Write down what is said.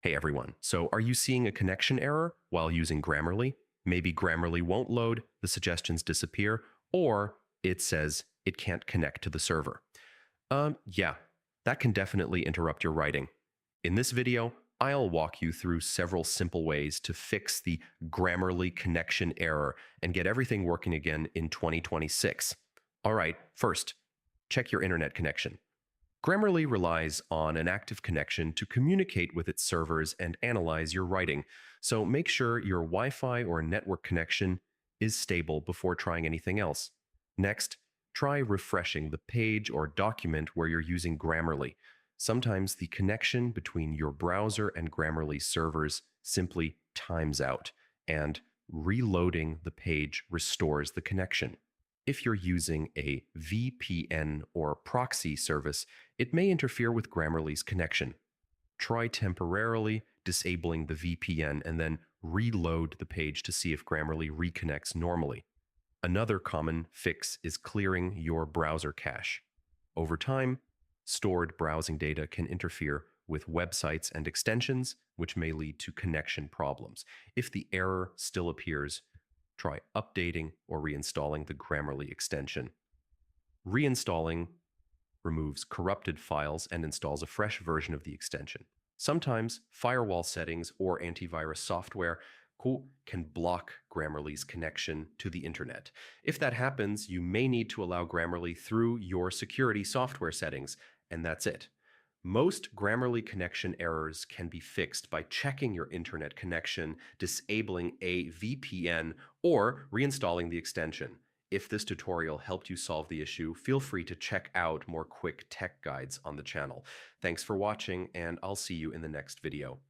Hey everyone, so are you seeing a connection error while using Grammarly? Maybe Grammarly won't load, the suggestions disappear, or it says it can't connect to the server. Yeah, that can definitely interrupt your writing. In this video, I'll walk you through several simple ways to fix the Grammarly connection error and get everything working again in 2026. All right, first, check your internet connection. Grammarly relies on an active connection to communicate with its servers and analyze your writing, so make sure your Wi Fi or network connection is stable before trying anything else. Next, try refreshing the page or document where you're using Grammarly. Sometimes the connection between your browser and Grammarly servers simply times out, and reloading the page restores the connection. If you're using a VPN or proxy service, it may interfere with Grammarly's connection. Try temporarily disabling the VPN and then reload the page to see if Grammarly reconnects normally. Another common fix is clearing your browser cache. Over time, stored browsing data can interfere with websites and extensions, which may lead to connection problems. If the error still appears, try updating or reinstalling the Grammarly extension. Reinstalling removes corrupted files and installs a fresh version of the extension. Sometimes firewall settings or antivirus software can block Grammarly's connection to the internet. If that happens, you may need to allow Grammarly through your security software settings, and that's it. Most Grammarly connection errors can be fixed by checking your internet connection, disabling a VPN, or reinstalling the extension. If this tutorial helped you solve the issue, feel free to check out more quick tech guides on the channel. Thanks for watching, and I'll see you in the next video.